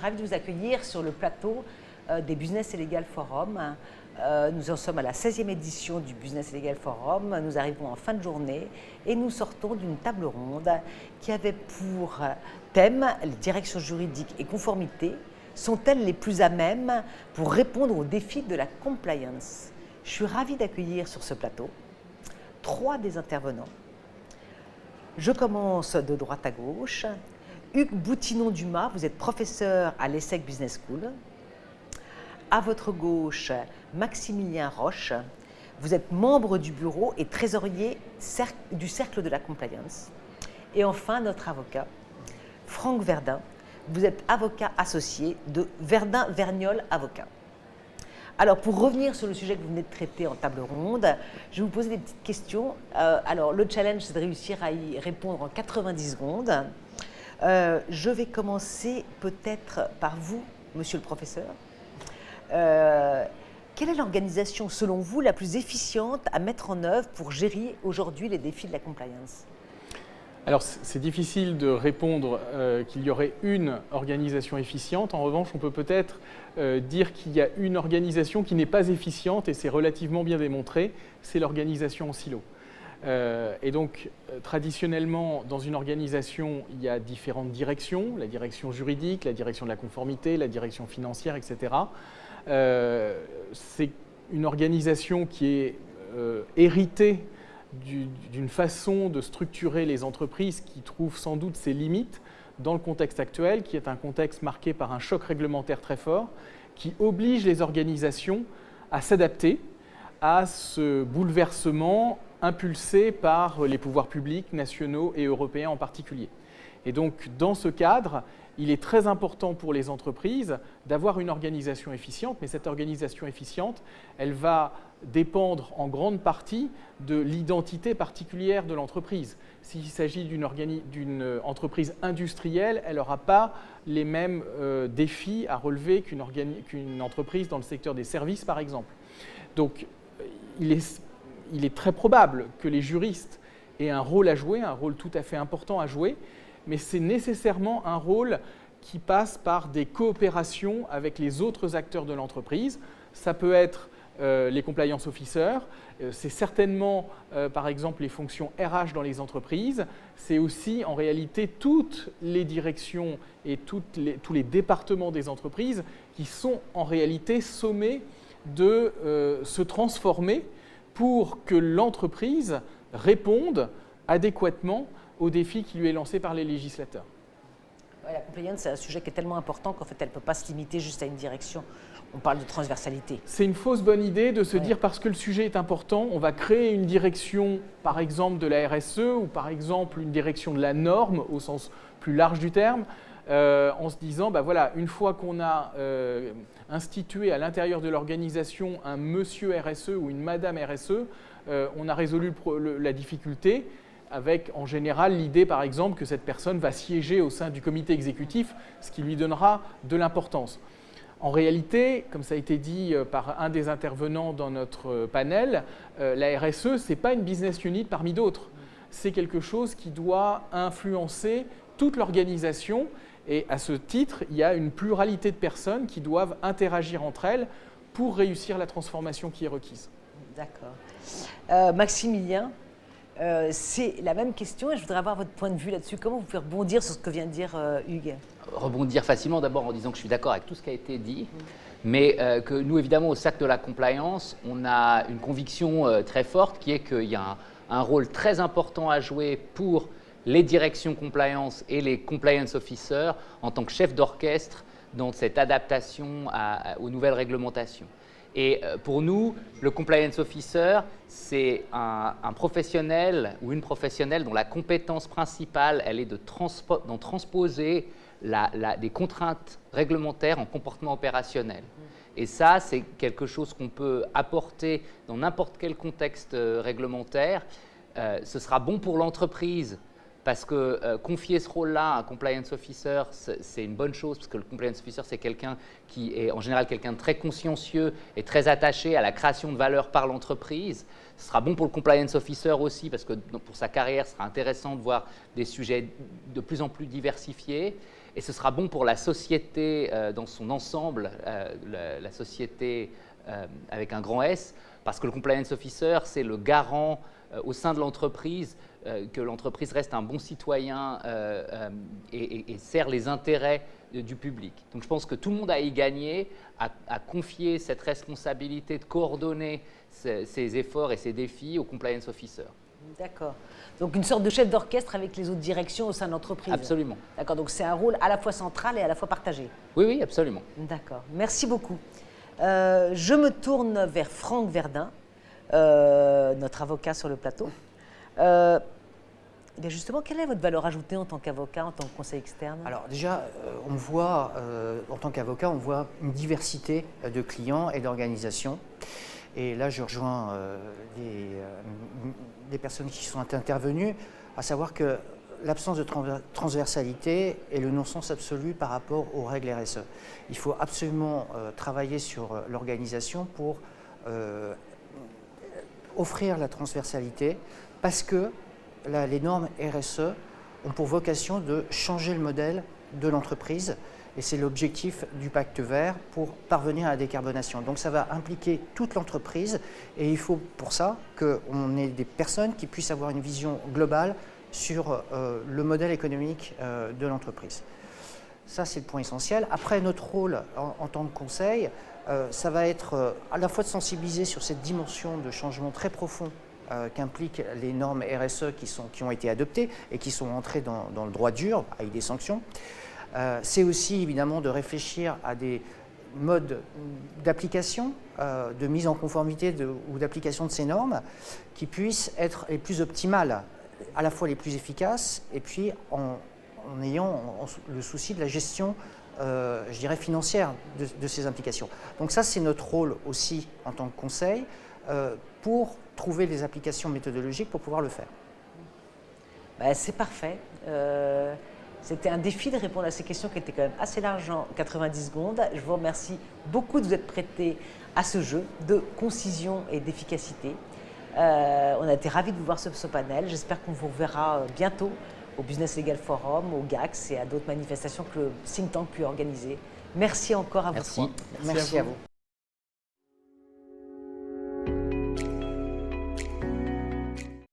ravie de vous accueillir sur le plateau des Business et Legal Forum. Nous en sommes à la 16e édition du Business et Legal Forum. Nous arrivons en fin de journée et nous sortons d'une table ronde qui avait pour thème les directions juridiques et conformité. Sont-elles les plus à même pour répondre aux défis de la compliance? Je suis ravie d'accueillir sur ce plateau 3 des intervenants. Je commence de droite à gauche. Hugues Boutinon-Dumas, vous êtes professeur à l'ESSEC Business School. À votre gauche, Maximilien Roche, vous êtes membre du bureau et trésorier du Cercle de la Compliance. Et enfin, notre avocat, Franck Verdin, vous êtes avocat associé de Verdin Vergnol Avocats. Alors, pour revenir sur le sujet que vous venez de traiter en table ronde, je vais vous poser des petites questions. Alors, le challenge, c'est de réussir à y répondre en 90 secondes. Je vais commencer peut-être par vous, monsieur le professeur. Quelle est l'organisation, selon vous, la plus efficiente à mettre en œuvre pour gérer aujourd'hui les défis de la compliance? Alors, c'est difficile de répondre qu'il y aurait une organisation efficiente. En revanche, on peut peut-être dire qu'il y a une organisation qui n'est pas efficiente, et c'est relativement bien démontré, c'est l'organisation en silo. Et donc, traditionnellement, dans une organisation, il y a différentes directions, la direction juridique, la direction de la conformité, la direction financière, etc. C'est une organisation qui est héritée d'une façon de structurer les entreprises qui trouve sans doute ses limites dans le contexte actuel, qui est un contexte marqué par un choc réglementaire très fort, qui oblige les organisations à s'adapter à ce bouleversement impulsé par les pouvoirs publics nationaux et européens en particulier. Et donc, dans ce cadre, il est très important pour les entreprises d'avoir une organisation efficiente, mais cette organisation efficiente, elle va dépendre en grande partie de l'identité particulière de l'entreprise. S'il s'agit d'une entreprise industrielle, elle n'aura pas les mêmes défis à relever qu'une entreprise dans le secteur des services, par exemple. Donc, il est très probable que les juristes aient un rôle à jouer, un rôle tout à fait important à jouer, mais c'est nécessairement un rôle qui passe par des coopérations avec les autres acteurs de l'entreprise. Ça peut être les compliance officers, c'est certainement par exemple les fonctions RH dans les entreprises, c'est aussi en réalité toutes les directions et tous les départements des entreprises qui sont en réalité sommés de se transformer pour que l'entreprise réponde adéquatement au défi qui lui est lancé par les législateurs. Ouais, la compliance, c'est un sujet qui est tellement important qu'en fait, elle ne peut pas se limiter juste à une direction. On parle de transversalité. C'est une fausse bonne idée de se dire parce que le sujet est important, on va créer une direction, par exemple, de la RSE ou par exemple une direction de la norme au sens plus large du terme, en se disant, bah voilà, une fois qu'on a institué à l'intérieur de l'organisation un monsieur RSE ou une madame RSE, on a résolu la difficulté, avec en général l'idée par exemple que cette personne va siéger au sein du comité exécutif, ce qui lui donnera de l'importance. En réalité, comme ça a été dit par un des intervenants dans notre panel, la RSE, ce n'est pas une business unit parmi d'autres. C'est quelque chose qui doit influencer toute l'organisation et à ce titre, il y a une pluralité de personnes qui doivent interagir entre elles pour réussir la transformation qui est requise. D'accord. Maximilien, c'est la même question et je voudrais avoir votre point de vue là-dessus. Comment vous pouvez rebondir sur ce que vient de dire Hugues? Rebondir facilement d'abord en disant que je suis d'accord avec tout ce qui a été dit, mais que nous, évidemment, au Cercle de la Compliance, on a une conviction très forte qui est qu'il y a un rôle très important à jouer pour les directions compliance et les compliance officers en tant que chefs d'orchestre dans cette adaptation aux nouvelles réglementations. Et pour nous, le compliance officer, c'est un professionnel ou une professionnelle dont la compétence principale, elle est d'en transposer des contraintes réglementaires en comportement opérationnel. Et ça, c'est quelque chose qu'on peut apporter dans n'importe quel contexte réglementaire. Ce sera bon pour l'entreprise parce que confier ce rôle-là à un compliance officer, c'est une bonne chose, parce que le compliance officer, c'est quelqu'un qui est en général quelqu'un de très consciencieux et très attaché à la création de valeur par l'entreprise. Ce sera bon pour le compliance officer aussi, parce que pour sa carrière, ce sera intéressant de voir des sujets de plus en plus diversifiés. Et ce sera bon pour la société dans son ensemble, la société avec un grand S, parce que le compliance officer, c'est le garant au sein de l'entreprise que l'entreprise reste un bon citoyen et sert les intérêts du public. Donc je pense que tout le monde a y gagné à confier cette responsabilité de coordonner ses efforts et ses défis au compliance officer. D'accord. Donc une sorte de chef d'orchestre avec les autres directions au sein de l'entreprise. Absolument. D'accord, donc c'est un rôle à la fois central et à la fois partagé. Oui, oui, absolument. D'accord, merci beaucoup. Je me tourne vers Franck Verdun, notre avocat sur le plateau. Bien justement, quelle est votre valeur ajoutée en tant qu'avocat, en tant que conseil externe? Alors déjà, on voit, en tant qu'avocat, on voit une diversité de clients et d'organisations. Et là, je rejoins des personnes qui sont intervenues, à savoir que l'absence de transversalité est le non-sens absolu par rapport aux règles RSE. Il faut absolument travailler sur l'organisation pour offrir la transversalité, parce que les normes RSE ont pour vocation de changer le modèle de l'entreprise, et c'est l'objectif du pacte vert pour parvenir à la décarbonation. Donc ça va impliquer toute l'entreprise, et il faut pour ça qu'on ait des personnes qui puissent avoir une vision globale sur le modèle économique de l'entreprise. Ça, c'est le point essentiel. Après, notre rôle en tant que conseil, ça va être à la fois de sensibiliser sur cette dimension de changement très profond qu'impliquent les normes RSE qui ont été adoptées et qui sont entrées dans le droit dur avec des sanctions. C'est aussi évidemment de réfléchir à des modes d'application, de mise en conformité ou d'application de ces normes qui puissent être les plus optimales, à la fois les plus efficaces, et puis en ayant le souci de la gestion, je dirais, financière de ces implications. Donc ça, c'est notre rôle aussi en tant que conseil, pour trouver les applications méthodologiques pour pouvoir le faire. Ben, c'est parfait. C'était un défi de répondre à ces questions qui étaient quand même assez larges en 90 secondes. Je vous remercie beaucoup de vous être prêtés à ce jeu de concision et d'efficacité. On a été ravis de vous voir sur ce panel. J'espère qu'on vous reverra bientôt au Business Legal Forum, au GAX et à d'autres manifestations que le think tank peut organiser. Merci encore à vous trois. Merci à vous.